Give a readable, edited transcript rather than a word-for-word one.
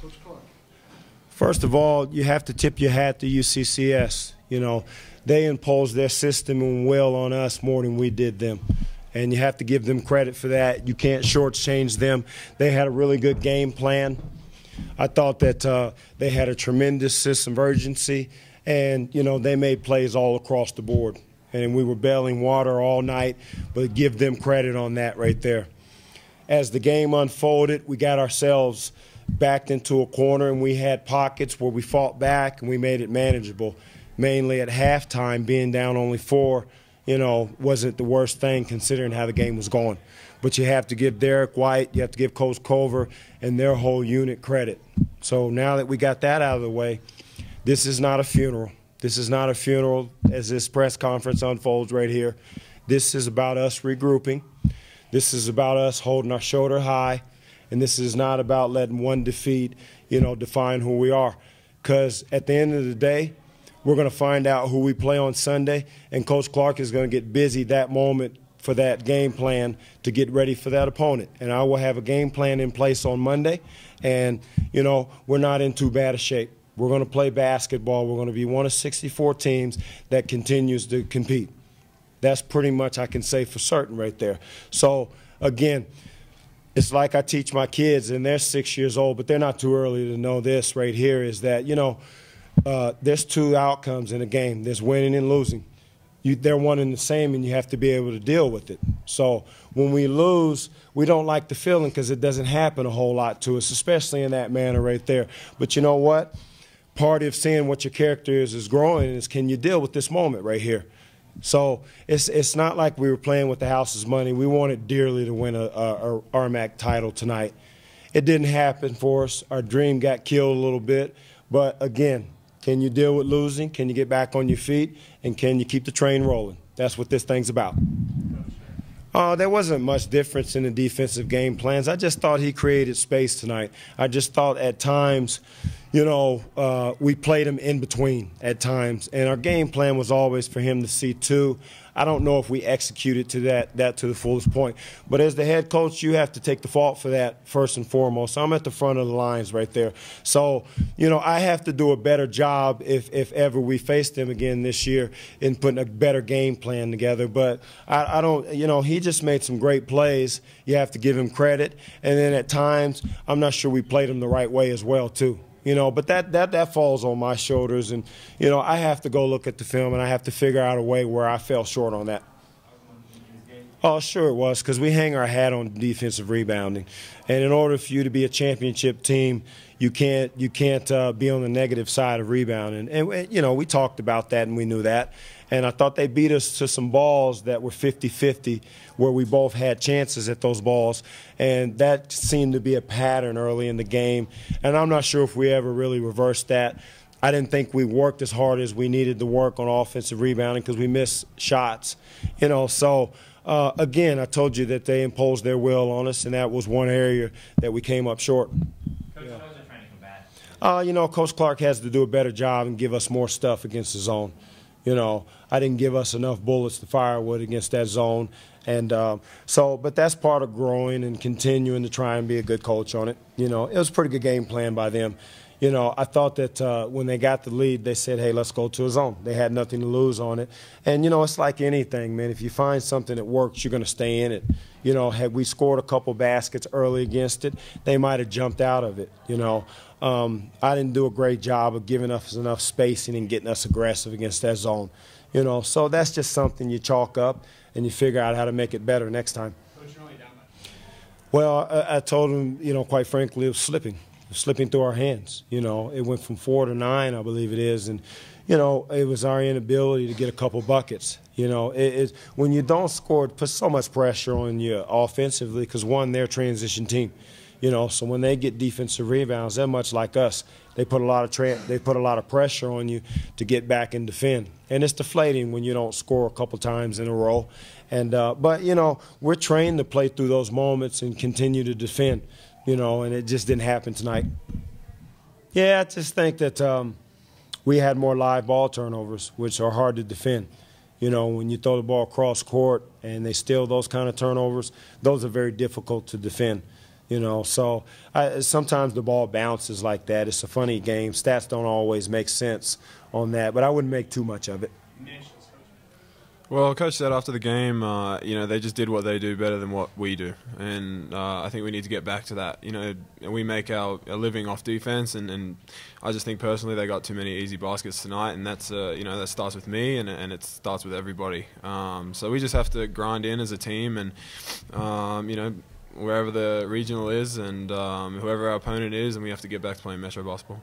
Coach Clark. First of all, you have to tip your hat to UCCS. You know, they imposed their system and will on us more than we did them. And you have to give them credit for that. You can't shortchange them. They had a really good game plan. I thought that they had a tremendous system of urgency, and, you know, they made plays all across the board. And we were bailing water all night, but give them credit on that right there. As the game unfolded, we got ourselves backed into a corner, and we had pockets where we fought back and we made it manageable. Mainly at halftime, being down only 4, you know, wasn't the worst thing considering how the game was going. But you have to give Derrick White, you have to give Coach Culver and their whole unit credit. So now that we got that out of the way, this is not a funeral. This is not a funeral as this press conference unfolds right here. This is about us regrouping. This is about us holding our shoulder high. And this is not about letting one defeat, you know, define who we are. Because at the end of the day, we're going to find out who we play on Sunday, and Coach Clark is going to get busy that moment for that game plan to get ready for that opponent. And I will have a game plan in place on Monday, and, you know, we're not in too bad a shape. We're going to play basketball. We're going to be one of 64 teams that continues to compete. That's pretty much I can say for certain right there. So, again, it's like I teach my kids, and they're 6 years old, but they're not too early to know this right here, is that, you know, there's 2 outcomes in a game. There's winning and losing. They're one and the same, and you have to be able to deal with it. So when we lose, we don't like the feeling because it doesn't happen a whole lot to us, especially in that manner right there. But you know what? Part of seeing what your character is growing is, can you deal with this moment right here? So it's not like we were playing with the house's money. We wanted dearly to win a RMAC title tonight. It didn't happen for us. Our dream got killed a little bit. But, again, can you deal with losing? Can you get back on your feet? And can you keep the train rolling? That's what this thing's about. There wasn't much difference in the defensive game plans. I just thought he created space tonight. I just thought at times, you know, we played him in between at times. And our game plan was always for him to see 2. I don't know if we executed to that to the fullest point. But as the head coach, you have to take the fault for that first and foremost. I'm at the front of the lines right there. So, you know, I have to do a better job if ever we face them again this year in putting a better game plan together. But I don't, you know, he just made some great plays. You have to give him credit. And then at times, I'm not sure we played him the right way as well, too. You know, but that falls on my shoulders, and, you know, I have to go look at the film, and I have to figure out a way where I fell short on that. Oh, sure it was, because we hang our hat on defensive rebounding. And in order for you to be a championship team, you can't be on the negative side of rebounding. And, you know, we talked about that, and we knew that. And I thought they beat us to some balls that were 50-50, where we both had chances at those balls. And that seemed to be a pattern early in the game. And I'm not sure if we ever really reversed that. I didn't think we worked as hard as we needed to work on offensive rebounding because we missed shots. You know, so again, I told you that they imposed their will on us, and that was one area that we came up short. Coach, how was it trying to combat? You know, Coach Clark has to do a better job and give us more stuff against the zone. You know, I didn't give us enough bullets to fire with against that zone. And but that's part of growing and continuing to try and be a good coach on it. You know, it was a pretty good game plan by them. You know, I thought that when they got the lead, they said, hey, let's go to a zone. They had nothing to lose on it. And, you know, it's like anything, man. If you find something that works, you're going to stay in it. You know, had we scored a couple baskets early against it, they might have jumped out of it, you know. I didn't do a great job of giving us enough spacing and getting us aggressive against that zone. You know, so that's just something you chalk up and you figure out how to make it better next time. Coach, you're only down by. Well, I told him, you know, quite frankly, it was slipping. Slipping through our hands. You know, it went from 4 to 9, I believe it is, and, you know, it was our inability to get a couple buckets. You know, when you don't score, it puts so much pressure on you offensively because, one, they're a transition team. You know, so when they get defensive rebounds, they're much like us. They put a lot of pressure on you to get back and defend, and it's deflating when you don't score a couple times in a row. And but you know, we're trained to play through those moments and continue to defend. You know, and it just didn't happen tonight. Yeah, I just think that we had more live ball turnovers, which are hard to defend. You know, when you throw the ball across court and they steal those kind of turnovers, those are very difficult to defend. You know, so sometimes the ball bounces like that. It's a funny game. Stats don't always make sense on that, but I wouldn't make too much of it. Well, Coach said after the game, you know, they just did what they do better than what we do, and I think we need to get back to that. You know, we make a living off defense, and I just think personally they got too many easy baskets tonight, and that's you know, that starts with me, and it starts with everybody. So we just have to grind in as a team, and you know, wherever the regional is, and whoever our opponent is, and we have to get back to playing Metro basketball.